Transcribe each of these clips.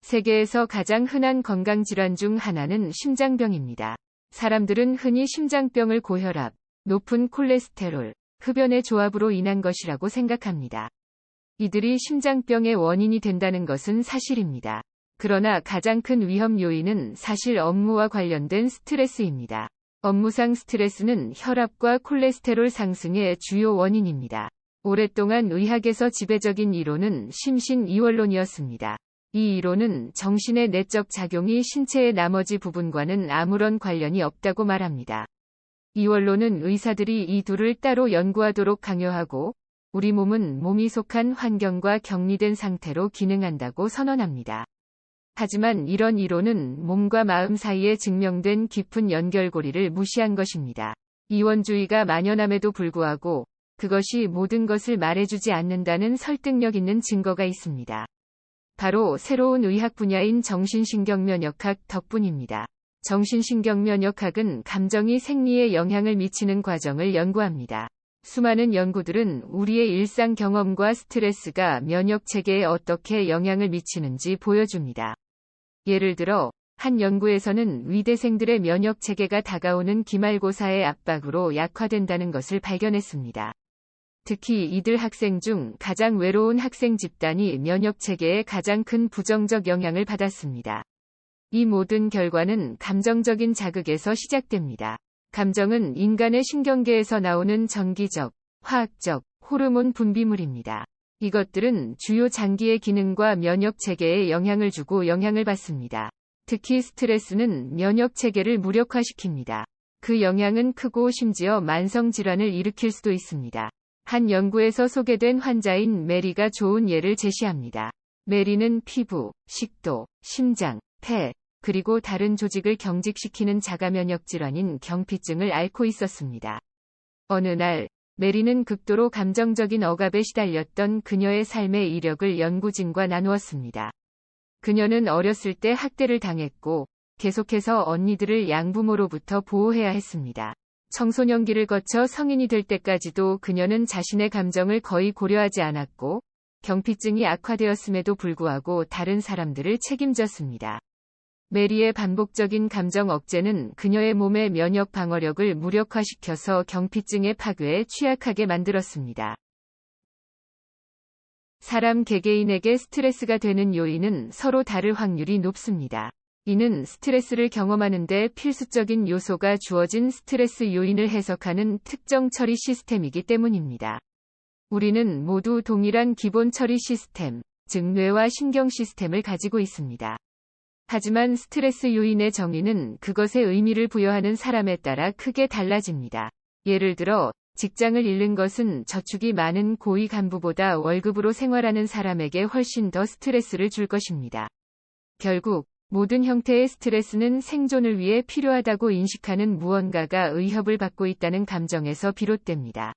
세계에서 가장 흔한 건강질환 중 하나는 심장병입니다. 사람들은 흔히 심장병을 고혈압, 높은 콜레스테롤, 흡연의 조합으로 인한 것이라고 생각합니다. 이들이 심장병의 원인이 된다는 것은 사실입니다. 그러나 가장 큰 위험 요인은 사실 업무와 관련된 스트레스입니다. 업무상 스트레스는 혈압과 콜레스테롤 상승의 주요 원인입니다. 오랫동안 의학에서 지배적인 이론은 심신이원론이었습니다. 이 이론은 정신의 내적 작용이 신체의 나머지 부분과는 아무런 관련이 없다고 말합니다. 이원론은 의사들이 이 둘을 따로 연구하도록 강요하고 우리 몸은 몸이 속한 환경과 격리된 상태로 기능한다고 선언합니다. 하지만 이런 이론은 몸과 마음 사이에 증명된 깊은 연결고리를 무시한 것입니다. 이원주의가 만연함에도 불구하고 그것이 모든 것을 말해주지 않는다는 설득력 있는 증거가 있습니다. 바로 새로운 의학 분야인 정신신경면역학 덕분입니다. 정신신경면역학은 감정이 생리에 영향을 미치는 과정을 연구합니다. 수많은 연구들은 우리의 일상 경험과 스트레스가 면역 체계에 어떻게 영향을 미치는지 보여줍니다. 예를 들어, 한 연구에서는 위대생들의 면역 체계가 다가오는 기말고사의 압박으로 약화된다는 것을 발견했습니다. 특히 이들 학생 중 가장 외로운 학생 집단이 면역 체계에 가장 큰 부정적 영향을 받았습니다. 이 모든 결과는 감정적인 자극에서 시작됩니다. 감정은 인간의 신경계에서 나오는 전기적, 화학적, 호르몬 분비물입니다. 이것들은 주요 장기의 기능과 면역 체계에 영향을 주고 영향을 받습니다. 특히 스트레스는 면역 체계를 무력화시킵니다. 그 영향은 크고 심지어 만성 질환을 일으킬 수도 있습니다. 한 연구에서 소개된 환자인 메리가 좋은 예를 제시합니다. 메리는 피부, 식도, 심장, 폐, 그리고 다른 조직을 경직시키는 자가면역 질환인 경피증을 앓고 있었습니다. 어느 날, 메리는 극도로 감정적인 억압에 시달렸던 그녀의 삶의 이력을 연구진과 나누었습니다. 그녀는 어렸을 때 학대를 당했고, 계속해서 언니들을 양부모로부터 보호해야 했습니다. 청소년기를 거쳐 성인이 될 때까지도 그녀는 자신의 감정을 거의 고려하지 않았고, 경피증이 악화되었음에도 불구하고 다른 사람들을 책임졌습니다. 메리의 반복적인 감정 억제는 그녀의 몸의 면역 방어력을 무력화시켜서 경피증의 파괴에 취약하게 만들었습니다. 사람 개개인에게 스트레스가 되는 요인은 서로 다를 확률이 높습니다. 이는 스트레스를 경험하는 데 필수적인 요소가 주어진 스트레스 요인을 해석하는 특정 처리 시스템이기 때문입니다. 우리는 모두 동일한 기본 처리 시스템, 즉 뇌와 신경 시스템을 가지고 있습니다. 하지만 스트레스 요인의 정의는 그것의 의미를 부여하는 사람에 따라 크게 달라집니다. 예를 들어, 직장을 잃는 것은 저축이 많은 고위 간부보다 월급으로 생활하는 사람에게 훨씬 더 스트레스를 줄 것입니다. 결국, 모든 형태의 스트레스는 생존을 위해 필요하다고 인식하는 무언가가 위협을 받고 있다는 감정에서 비롯됩니다.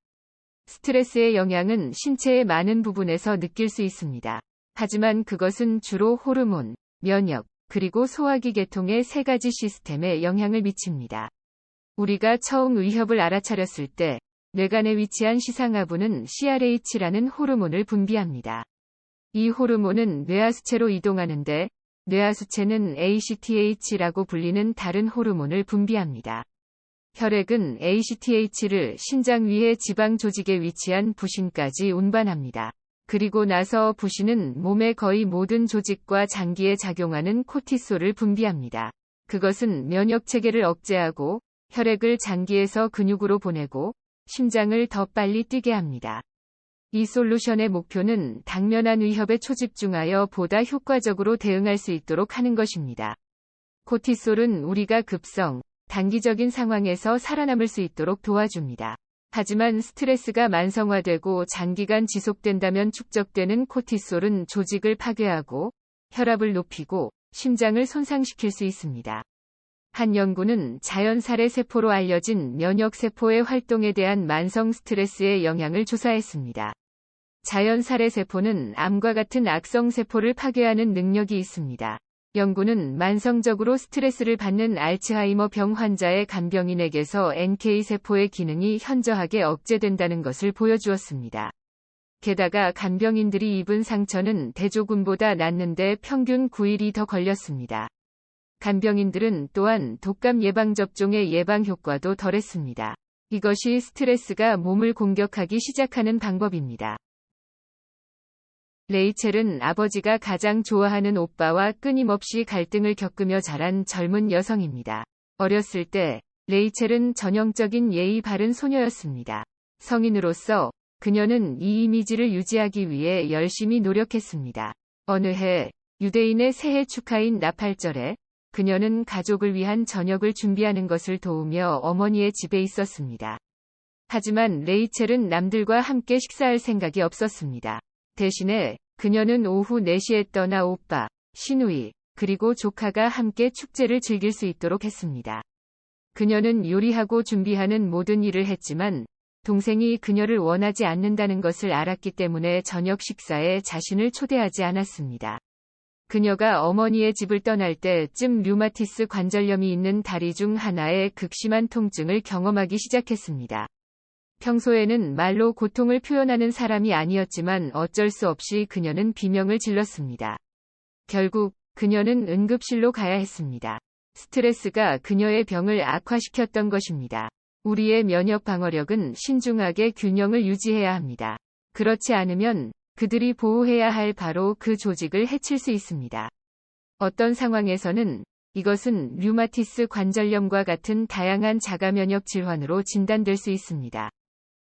스트레스의 영향은 신체의 많은 부분에서 느낄 수 있습니다. 하지만 그것은 주로 호르몬, 면역, 그리고 소화기 계통의 세 가지 시스템에 영향을 미칩니다. 우리가 처음 위협을 알아차렸을 때, 뇌간에 위치한 시상하부는 CRH라는 호르몬을 분비합니다. 이 호르몬은 뇌하수체로 이동하는데, 뇌하수체는 ACTH라고 불리는 다른 호르몬을 분비합니다. 혈액은 ACTH를 신장 위의 지방 조직에 위치한 부신까지 운반합니다. 그리고 나서 부신은 몸의 거의 모든 조직과 장기에 작용하는 코티솔을 분비합니다. 그것은 면역 체계를 억제하고 혈액을 장기에서 근육으로 보내고 심장을 더 빨리 뛰게 합니다. 이 솔루션의 목표는 당면한 위협에 초집중하여 보다 효과적으로 대응할 수 있도록 하는 것입니다. 코티솔은 우리가 급성, 단기적인 상황에서 살아남을 수 있도록 도와줍니다. 하지만 스트레스가 만성화되고 장기간 지속된다면 축적되는 코티솔은 조직을 파괴하고 혈압을 높이고 심장을 손상시킬 수 있습니다. 한 연구는 자연살해 세포로 알려진 면역세포의 활동에 대한 만성 스트레스의 영향을 조사했습니다. 자연살해 세포는 암과 같은 악성세포를 파괴하는 능력이 있습니다. 연구는 만성적으로 스트레스를 받는 알츠하이머 병 환자의 간병인에게서 NK세포의 기능이 현저하게 억제된다는 것을 보여주었습니다. 게다가 간병인들이 입은 상처는 대조군보다 낫는데 평균 9일이 더 걸렸습니다. 간병인들은 또한 독감 예방접종의 예방 효과도 덜했습니다. 이것이 스트레스가 몸을 공격하기 시작하는 방법입니다. 레이첼은 아버지가 가장 좋아하는 오빠와 끊임없이 갈등을 겪으며 자란 젊은 여성입니다. 어렸을 때 레이첼은 전형적인 예의 바른 소녀였습니다. 성인으로서 그녀는 이 이미지를 유지하기 위해 열심히 노력했습니다. 어느 해 유대인의 새해 축하인 나팔절에 그녀는 가족을 위한 저녁을 준비하는 것을 도우며 어머니의 집에 있었습니다. 하지만 레이첼은 남들과 함께 식사할 생각이 없었습니다. 대신에 그녀는 오후 4시에 떠나 오빠, 시누이, 그리고 조카가 함께 축제를 즐길 수 있도록 했습니다. 그녀는 요리하고 준비하는 모든 일을 했지만 동생이 그녀를 원하지 않는다는 것을 알았기 때문에 저녁 식사에 자신을 초대하지 않았습니다. 그녀가 어머니의 집을 떠날 때쯤 류마티스 관절염이 있는 다리 중 하나의 극심한 통증을 경험하기 시작했습니다. 평소에는 말로 고통을 표현하는 사람이 아니었지만 어쩔 수 없이 그녀는 비명을 질렀습니다. 결국 그녀는 응급실로 가야 했습니다. 스트레스가 그녀의 병을 악화시켰던 것입니다. 우리의 면역 방어력은 신중하게 균형을 유지해야 합니다. 그렇지 않으면 그들이 보호해야 할 바로 그 조직을 해칠 수 있습니다. 어떤 상황에서는 이것은 류마티스 관절염과 같은 다양한 자가면역 질환으로 진단될 수 있습니다.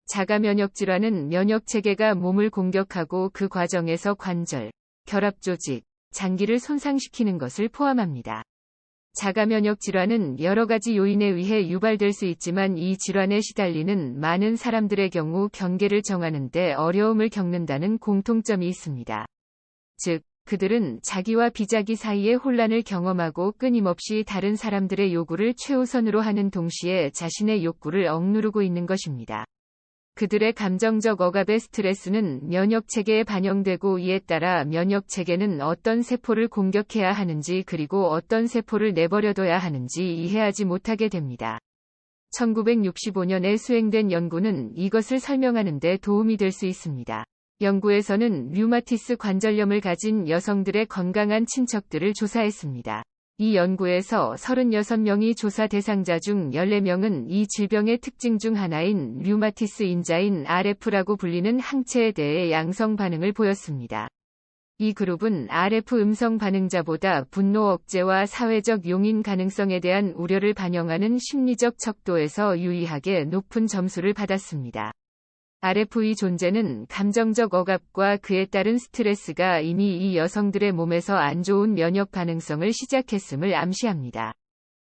자가면역 질환은 면역체계가 몸을 공격하고 그 과정에서 관절, 결합조직, 장기를 손상시키는 것을 포함합니다. 자가면역 질환은 여러 가지 요인에 의해 유발될 수 있지만 이 질환에 시달리는 많은 사람들의 경우 경계를 정하는 데 어려움을 겪는다는 공통점이 있습니다. 즉, 그들은 자기와 비자기 사이의 혼란을 경험하고 끊임없이 다른 사람들의 요구를 최우선으로 하는 동시에 자신의 욕구를 억누르고 있는 것입니다. 그들의 감정적 억압의 스트레스는 면역체계에 반영되고 이에 따라 면역체계는 어떤 세포를 공격해야 하는지 그리고 어떤 세포를 내버려둬야 하는지 이해하지 못하게 됩니다. 1965년에 수행된 연구는 이것을 설명하는 데 도움이 될 수 있습니다. 연구에서는 류마티스 관절염을 가진 여성들의 건강한 친척들을 조사했습니다. 이 연구에서 36명이 조사 대상자 중 14명은 이 질병의 특징 중 하나인 류마티스 인자인 RF라고 불리는 항체에 대해 양성 반응을 보였습니다. 이 그룹은 RF 음성 반응자보다 분노 억제와 사회적 용인 가능성에 대한 우려를 반영하는 심리적 척도에서 유의하게 높은 점수를 받았습니다. RF의 존재는 감정적 억압과 그에 따른 스트레스가 이미 이 여성들의 몸에서 안 좋은 면역 반응성을 시작했음을 암시합니다.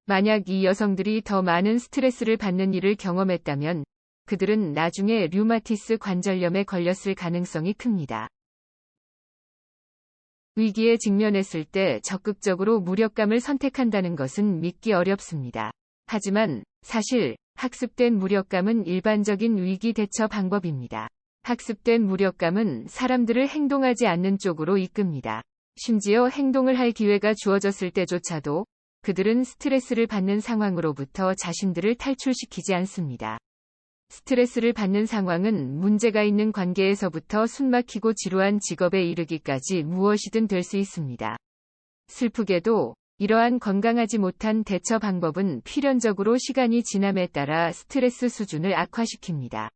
만약 이 여성들이 더 많은 스트레스를 받는 일을 경험했다면 그들은 나중에 류마티스 관절염에 걸렸을 가능성이 큽니다. 위기에 직면했을 때 적극적으로 무력감을 선택한다는 것은 믿기 어렵습니다. 하지만 사실 학습된 무력감은 일반적인 위기 대처 방법입니다. 학습된 무력감은 사람들을 행동하지 않는 쪽으로 이끕니다. 심지어 행동을 할 기회가 주어졌을 때조차도 그들은 스트레스를 받는 상황으로부터 자신들을 탈출시키지 않습니다. 스트레스를 받는 상황은 문제가 있는 관계에서부터 숨막히고 지루한 직업에 이르기까지 무엇이든 될 수 있습니다. 슬프게도 이러한 건강하지 못한 대처 방법은 필연적으로 시간이 지남에 따라 스트레스 수준을 악화시킵니다.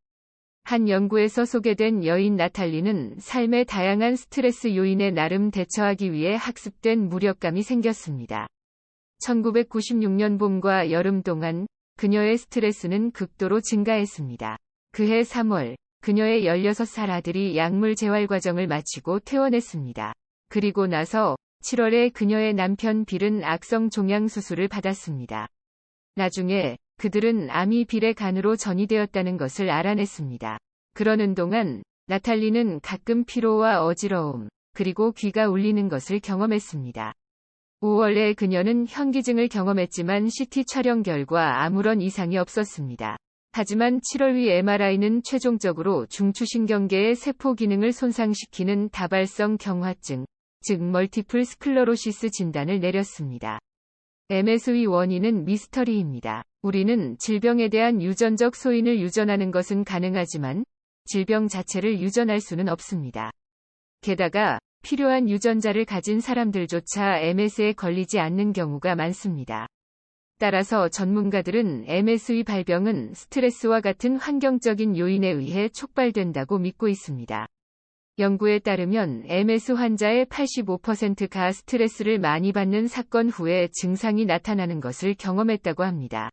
한 연구에서 소개된 여인 나탈리는 삶의 다양한 스트레스 요인에 나름 대처하기 위해 학습된 무력감이 생겼습니다. 1996년 봄과 여름 동안 그녀의 스트레스는 극도로 증가했습니다. 그해 3월, 그녀의 16살 아들이 약물 재활 과정을 마치고 퇴원했습니다. 그리고 나서 7월에 그녀의 남편 빌은 악성 종양 수술을 받았습니다. 나중에 그들은 암이 빌의 간으로 전이되었다는 것을 알아냈습니다. 그러는 동안 나탈리는 가끔 피로와 어지러움, 그리고 귀가 울리는 것을 경험했습니다. 5월에 그녀는 현기증을 경험했지만 CT 촬영 결과 아무런 이상이 없었습니다. 하지만 7월 위 MRI는 최종적으로 중추신경계의 세포 기능을 손상시키는 다발성 경화증, 즉 멀티플 스클러로시스 진단을 내렸습니다. MS의 원인은 미스터리입니다. 우리는 질병에 대한 유전적 소인을 유전하는 것은 가능하지만 질병 자체를 유전할 수는 없습니다. 게다가 필요한 유전자를 가진 사람들조차 MS에 걸리지 않는 경우가 많습니다. 따라서 전문가들은 MS의 발병은 스트레스와 같은 환경적인 요인에 의해 촉발된다고 믿고 있습니다. 연구에 따르면 MS 환자의 85%가 스트레스를 많이 받는 사건 후에 증상이 나타나는 것을 경험했다고 합니다.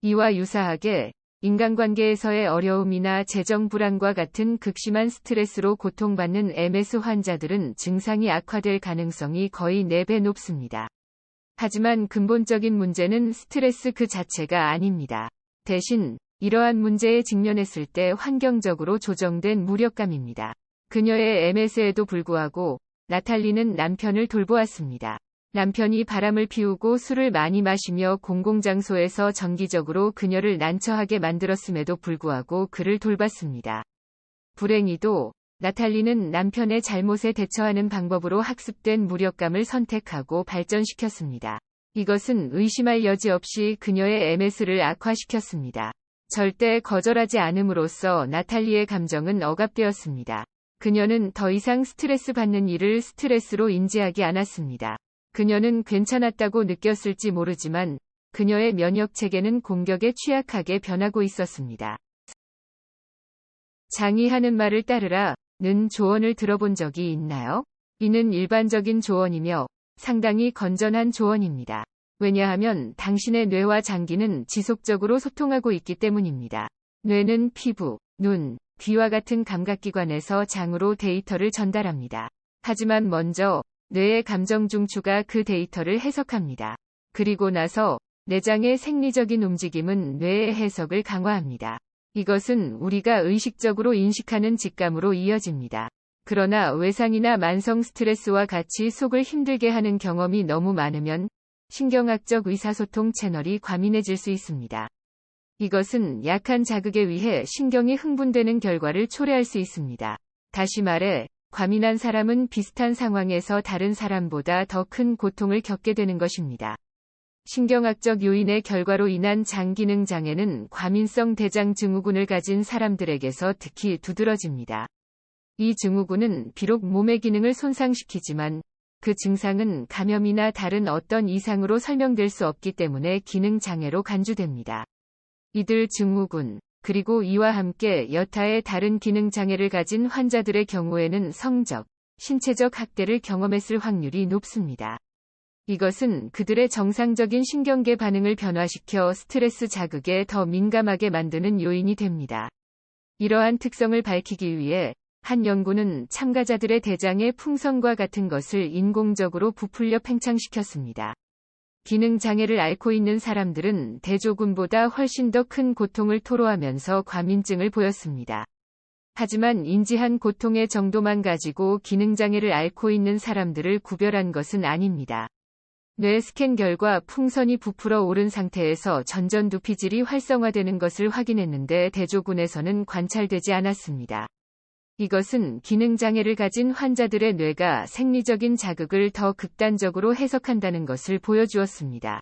이와 유사하게 인간관계에서의 어려움이나 재정 불안과 같은 극심한 스트레스로 고통받는 MS 환자들은 증상이 악화될 가능성이 거의 4배 높습니다. 하지만 근본적인 문제는 스트레스 그 자체가 아닙니다. 대신 이러한 문제에 직면했을 때 환경적으로 조정된 무력감입니다. 그녀의 MS에도 불구하고 나탈리는 남편을 돌보았습니다. 남편이 바람을 피우고 술을 많이 마시며 공공장소에서 정기적으로 그녀를 난처하게 만들었음에도 불구하고 그를 돌봤습니다. 불행히도 나탈리는 남편의 잘못에 대처하는 방법으로 학습된 무력감을 선택하고 발전시켰습니다. 이것은 의심할 여지 없이 그녀의 MS를 악화시켰습니다. 절대 거절하지 않음으로써 나탈리의 감정은 억압되었습니다. 그녀는 더 이상 스트레스 받는 일을 스트레스로 인지하지 않았습니다. 그녀는 괜찮았다고 느꼈을지 모르지만 그녀의 면역 체계는 공격에 취약하게 변하고 있었습니다. 장이 하는 말을 따르라는 조언을 들어본 적이 있나요? 이는 일반적인 조언이며 상당히 건전한 조언입니다. 왜냐하면 당신의 뇌와 장기는 지속적으로 소통하고 있기 때문입니다. 뇌는 피부, 눈, 귀와 같은 감각기관에서 장으로 데이터를 전달합니다. 하지만 먼저 뇌의 감정 중추가 그 데이터를 해석합니다. 그리고 나서 내장의 생리적인 움직임은 뇌의 해석을 강화합니다. 이것은 우리가 의식적으로 인식하는 직감으로 이어집니다. 그러나 외상이나 만성 스트레스와 같이 속을 힘들게 하는 경험이 너무 많으면 신경학적 의사소통 채널이 과민해질 수 있습니다. 이것은 약한 자극에 의해 신경이 흥분되는 결과를 초래할 수 있습니다. 다시 말해, 과민한 사람은 비슷한 상황에서 다른 사람보다 더 큰 고통을 겪게 되는 것입니다. 신경학적 요인의 결과로 인한 장 기능 장애는 과민성 대장 증후군을 가진 사람들에게서 특히 두드러집니다. 이 증후군은 비록 몸의 기능을 손상시키지만 그 증상은 감염이나 다른 어떤 이상으로 설명될 수 없기 때문에 기능 장애로 간주됩니다. 이들 증후군, 그리고 이와 함께 여타의 다른 기능 장애를 가진 환자들의 경우에는 성적, 신체적 학대를 경험했을 확률이 높습니다. 이것은 그들의 정상적인 신경계 반응을 변화시켜 스트레스 자극에 더 민감하게 만드는 요인이 됩니다. 이러한 특성을 밝히기 위해 한 연구는 참가자들의 대장의 풍선과 같은 것을 인공적으로 부풀려 팽창시켰습니다. 기능 장애를 앓고 있는 사람들은 대조군보다 훨씬 더 큰 고통을 토로하면서 과민증을 보였습니다. 하지만 인지한 고통의 정도만 가지고 기능 장애를 앓고 있는 사람들을 구별한 것은 아닙니다. 뇌 스캔 결과 풍선이 부풀어 오른 상태에서 전전두피질이 활성화되는 것을 확인했는데 대조군에서는 관찰되지 않았습니다. 이것은 기능 장애를 가진 환자들의 뇌가 생리적인 자극을 더 극단적으로 해석한다는 것을 보여주었습니다.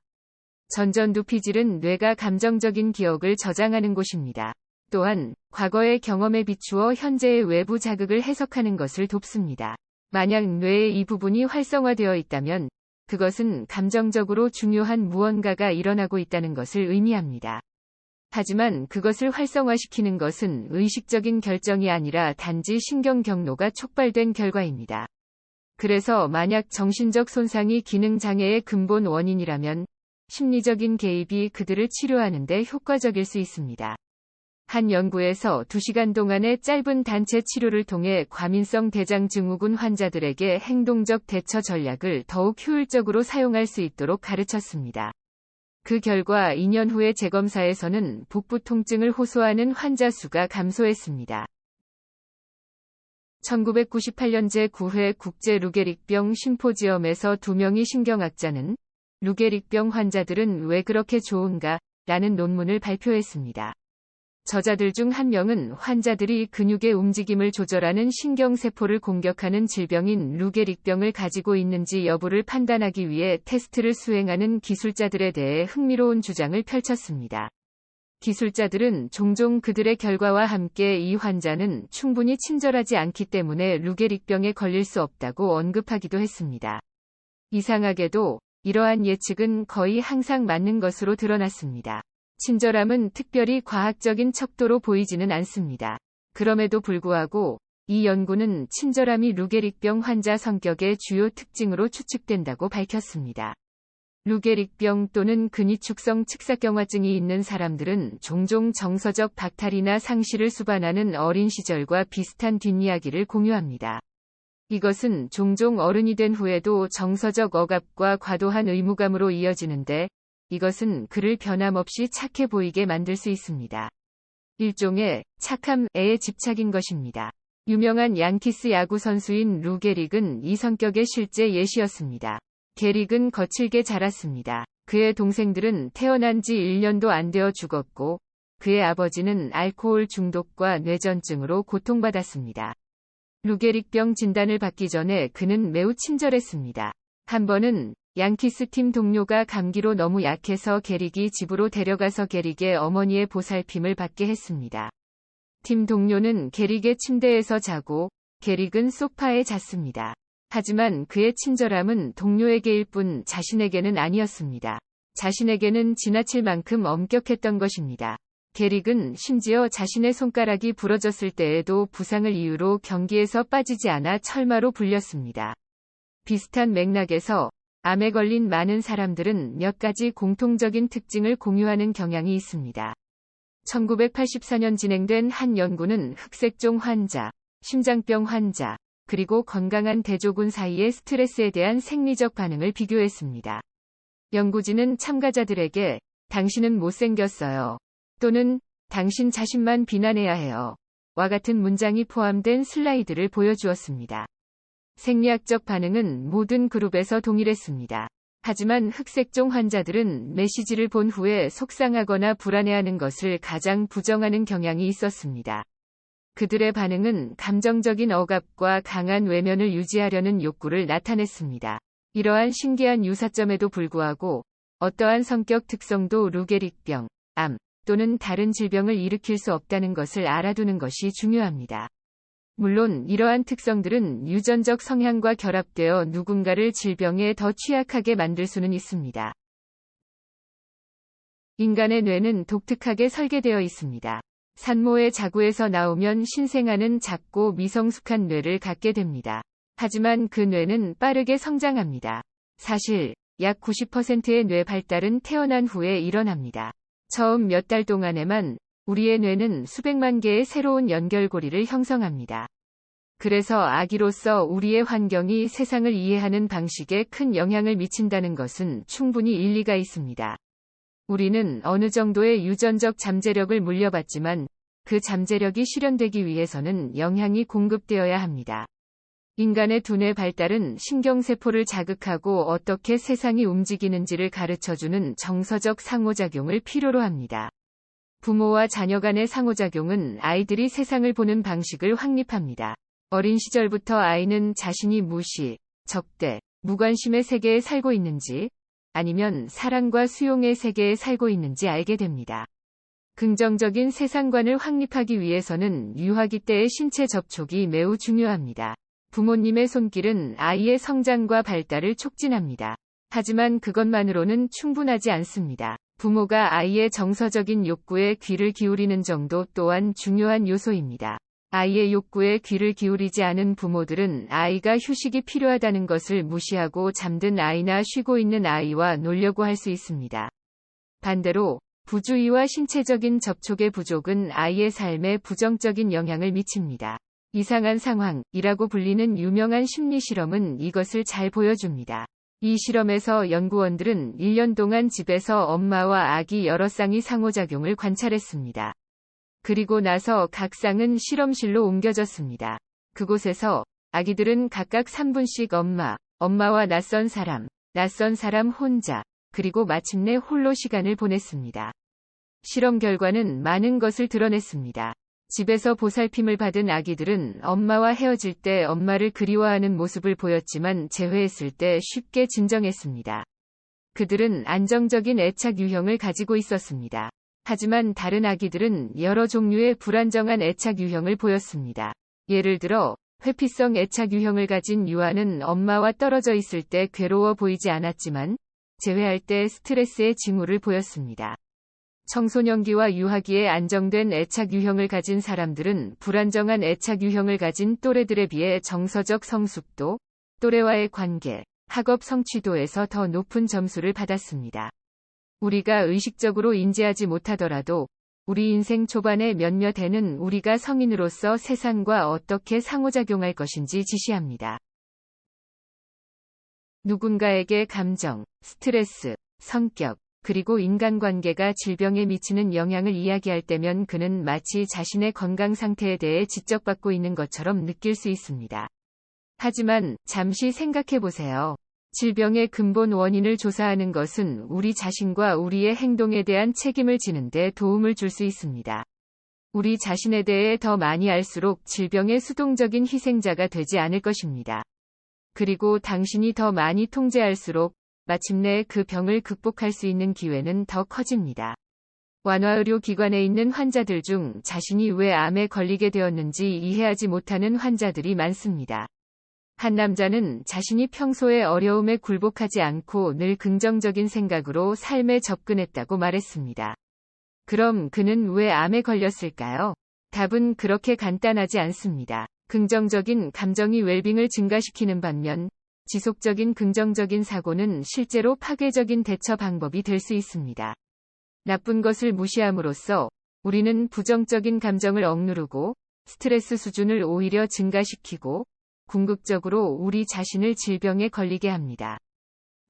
전전두피질은 뇌가 감정적인 기억을 저장하는 곳입니다. 또한 과거의 경험에 비추어 현재의 외부 자극을 해석하는 것을 돕습니다. 만약 뇌의 이 부분이 활성화되어 있다면 그것은 감정적으로 중요한 무언가가 일어나고 있다는 것을 의미합니다. 하지만 그것을 활성화시키는 것은 의식적인 결정이 아니라 단지 신경 경로가 촉발된 결과입니다. 그래서 만약 정신적 손상이 기능 장애의 근본 원인이라면 심리적인 개입이 그들을 치료하는 데 효과적일 수 있습니다. 한 연구에서 2시간 동안의 짧은 단체 치료를 통해 과민성 대장 증후군 환자들에게 행동적 대처 전략을 더욱 효율적으로 사용할 수 있도록 가르쳤습니다. 그 결과 2년 후의 재검사에서는 복부 통증을 호소하는 환자 수가 감소했습니다. 1998년 제9회 국제 루게릭병 심포지엄에서 2명의 신경학자는 루게릭병 환자들은 왜 그렇게 좋은가? 라는 논문을 발표했습니다. 저자들 중 한 명은 환자들이 근육의 움직임을 조절하는 신경세포를 공격하는 질병인 루게릭병을 가지고 있는지 여부를 판단하기 위해 테스트를 수행하는 기술자들에 대해 흥미로운 주장을 펼쳤습니다. 기술자들은 종종 그들의 결과와 함께 이 환자는 충분히 친절하지 않기 때문에 루게릭병에 걸릴 수 없다고 언급하기도 했습니다. 이상하게도 이러한 예측은 거의 항상 맞는 것으로 드러났습니다. 친절함은 특별히 과학적인 척도로 보이지는 않습니다. 그럼에도 불구하고 이 연구는 친절함이 루게릭병 환자 성격의 주요 특징으로 추측된다고 밝혔습니다. 루게릭병 또는 근위축성 측사경화증이 있는 사람들은 종종 정서적 박탈이나 상실을 수반하는 어린 시절과 비슷한 뒷이야기를 공유합니다. 이것은 종종 어른이 된 후에도 정서적 억압과 과도한 의무감으로 이어지는데, 이것은 그를 변함없이 착해 보이게 만들 수 있습니다. 일종의 착함에 집착인 것입니다. 유명한 양키스 야구 선수인 루 게릭은 이 성격의 실제 예시였습니다. 게릭은 거칠게 자랐습니다. 그의 동생들은 태어난 지 1년도 안 되어 죽었고, 그의 아버지는 알코올 중독과 뇌전증으로 고통받았습니다. 루게릭병 진단을 받기 전에 그는 매우 친절했습니다. 한 번은 양키스 팀 동료가 감기로 너무 약해서 게릭이 집으로 데려가서 게릭의 어머니의 보살핌을 받게 했습니다. 팀 동료는 게릭의 침대에서 자고, 게릭은 소파에 잤습니다. 하지만 그의 친절함은 동료에게일 뿐 자신에게는 아니었습니다. 자신에게는 지나칠 만큼 엄격했던 것입니다. 게릭은 심지어 자신의 손가락이 부러졌을 때에도 부상을 이유로 경기에서 빠지지 않아 철마로 불렸습니다. 비슷한 맥락에서 암에 걸린 많은 사람들은 몇 가지 공통적인 특징을 공유하는 경향이 있습니다. 1984년 진행된 한 연구는 흑색종 환자, 심장병 환자, 그리고 건강한 대조군 사이의 스트레스에 대한 생리적 반응을 비교했습니다. 연구진은 참가자들에게 당신은 못생겼어요. 또는 당신 자신만 비난해야 해요. 와 같은 문장이 포함된 슬라이드를 보여주었습니다. 생리학적 반응은 모든 그룹에서 동일했습니다. 하지만 흑색종 환자들은 메시지를 본 후에 속상하거나 불안해하는 것을 가장 부정하는 경향이 있었습니다. 그들의 반응은 감정적인 억압과 강한 외면을 유지하려는 욕구를 나타냈습니다. 이러한 신기한 유사점에도 불구하고 어떠한 성격 특성도 루게릭병, 암 또는 다른 질병을 일으킬 수 없다는 것을 알아두는 것이 중요합니다. 물론 이러한 특성들은 유전적 성향과 결합되어 누군가를 질병에 더 취약하게 만들 수는 있습니다. 인간의 뇌는 독특하게 설계되어 있습니다. 산모의 자구에서 나오면 신생아는 작고 미성숙한 뇌를 갖게 됩니다. 하지만 그 뇌는 빠르게 성장합니다. 사실 약 90%의 뇌 발달은 태어난 후에 일어납니다. 처음 몇 달 동안에만 우리의 뇌는 수백만 개의 새로운 연결고리를 형성합니다. 그래서 아기로서 우리의 환경이 세상을 이해하는 방식에 큰 영향을 미친다는 것은 충분히 일리가 있습니다. 우리는 어느 정도의 유전적 잠재력을 물려받지만 그 잠재력이 실현되기 위해서는 영향이 공급되어야 합니다. 인간의 두뇌 발달은 신경세포를 자극하고 어떻게 세상이 움직이는지를 가르쳐주는 정서적 상호작용을 필요로 합니다. 부모와 자녀 간의 상호작용은 아이들이 세상을 보는 방식을 확립합니다. 어린 시절부터 아이는 자신이 무시, 적대, 무관심의 세계에 살고 있는지, 아니면 사랑과 수용의 세계에 살고 있는지 알게 됩니다. 긍정적인 세상관을 확립하기 위해서는 유아기 때의 신체 접촉이 매우 중요합니다. 부모님의 손길은 아이의 성장과 발달을 촉진합니다. 하지만 그것만으로는 충분하지 않습니다. 부모가 아이의 정서적인 욕구에 귀를 기울이는 정도 또한 중요한 요소입니다. 아이의 욕구에 귀를 기울이지 않은 부모들은 아이가 휴식이 필요하다는 것을 무시하고 잠든 아이나 쉬고 있는 아이와 놀려고 할 수 있습니다. 반대로 부주의와 신체적인 접촉의 부족은 아이의 삶에 부정적인 영향을 미칩니다. 이상한 상황이라고 불리는 유명한 심리 실험은 이것을 잘 보여줍니다. 이 실험에서 연구원들은 1년 동안 집에서 엄마와 아기 여러 쌍이 상호작용을 관찰했습니다. 그리고 나서 각 쌍은 실험실로 옮겨졌습니다. 그곳에서 아기들은 각각 3분씩 엄마와 낯선 사람 혼자, 그리고 마침내 홀로 시간을 보냈습니다. 실험 결과는 많은 것을 드러냈습니다. 집에서 보살핌을 받은 아기들은 엄마와 헤어질 때 엄마를 그리워하는 모습을 보였지만 재회했을 때 쉽게 진정했습니다. 그들은 안정적인 애착 유형을 가지고 있었습니다. 하지만 다른 아기들은 여러 종류의 불안정한 애착 유형을 보였습니다. 예를 들어, 회피성 애착 유형을 가진 유아는 엄마와 떨어져 있을 때 괴로워 보이지 않았지만, 재회할 때 스트레스의 징후를 보였습니다. 청소년기와 유아기에 안정된 애착 유형을 가진 사람들은 불안정한 애착 유형을 가진 또래들에 비해 정서적 성숙도, 또래와의 관계, 학업 성취도에서 더 높은 점수를 받았습니다. 우리가 의식적으로 인지하지 못하더라도 우리 인생 초반의 몇몇 해는 우리가 성인으로서 세상과 어떻게 상호작용할 것인지 지시합니다. 누군가에게 감정, 스트레스, 성격, 그리고 인간관계가 질병에 미치는 영향을 이야기할 때면 그는 마치 자신의 건강 상태에 대해 지적받고 있는 것처럼 느낄 수 있습니다. 하지만 잠시 생각해 보세요. 질병의 근본 원인을 조사하는 것은 우리 자신과 우리의 행동에 대한 책임을 지는 데 도움을 줄 수 있습니다. 우리 자신에 대해 더 많이 알수록 질병의 수동적인 희생자가 되지 않을 것입니다. 그리고 당신이 더 많이 통제할수록 마침내 그 병을 극복할 수 있는 기회는 더 커집니다. 완화의료기관에 있는 환자들 중 자신이 왜 암에 걸리게 되었는지 이해하지 못하는 환자들이 많습니다. 한 남자는 자신이 평소에 어려움에 굴복하지 않고 늘 긍정적인 생각으로 삶에 접근했다고 말했습니다. 그럼 그는 왜 암에 걸렸을까요? 답은 그렇게 간단하지 않습니다. 긍정적인 감정이 웰빙을 증가시키는 반면, 지속적인 긍정적인 사고는 실제로 파괴적인 대처 방법이 될 수 있습니다. 나쁜 것을 무시함으로써 우리는 부정적인 감정을 억누르고 스트레스 수준을 오히려 증가시키고 궁극적으로 우리 자신을 질병에 걸리게 합니다.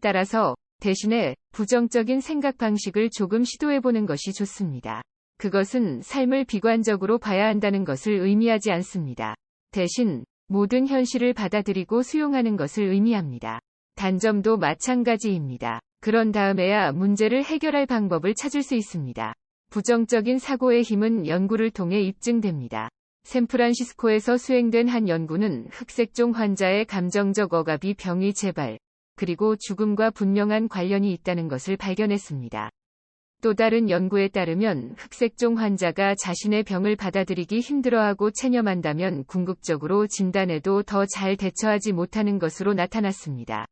따라서 대신에 부정적인 생각 방식을 조금 시도해보는 것이 좋습니다. 그것은 삶을 비관적으로 봐야 한다는 것을 의미하지 않습니다. 대신 모든 현실을 받아들이고 수용하는 것을 의미합니다. 단점도 마찬가지입니다. 그런 다음에야 문제를 해결할 방법을 찾을 수 있습니다. 부정적인 사고의 힘은 연구를 통해 입증됩니다. 샌프란시스코에서 수행된 한 연구는 흑색종 환자의 감정적 억압이 병의 재발, 그리고 죽음과 분명한 관련이 있다는 것을 발견했습니다. 또 다른 연구에 따르면 흑색종 환자가 자신의 병을 받아들이기 힘들어하고 체념한다면 궁극적으로 진단에도 더 잘 대처하지 못하는 것으로 나타났습니다.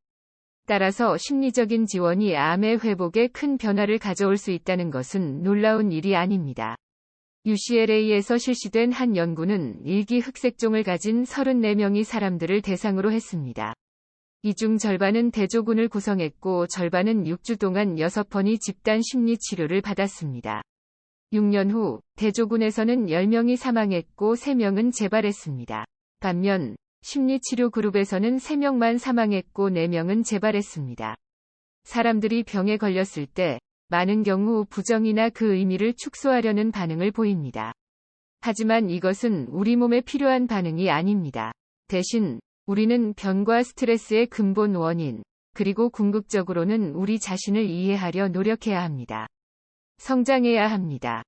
따라서 심리적인 지원이 암의 회복에 큰 변화를 가져올 수 있다는 것은 놀라운 일이 아닙니다. UCLA에서 실시된 한 연구는 일기 흑색종을 가진 34명의 사람들을 대상으로 했습니다. 이 중 절반은 대조군을 구성했고 절반은 6주 동안 6번의 집단 심리 치료를 받았습니다. 6년 후 대조군에서는 10명이 사망했고 3명은 재발했습니다. 반면 심리치료 그룹에서는 3명만 사망했고 4명은 재발했습니다. 사람들이 병에 걸렸을 때 많은 경우 부정이나 그 의미를 축소하려는 반응을 보입니다. 하지만 이것은 우리 몸에 필요한 반응이 아닙니다. 대신 우리는 병과 스트레스의 근본 원인, 그리고 궁극적으로는 우리 자신을 이해하려 노력해야 합니다. 성장해야 합니다.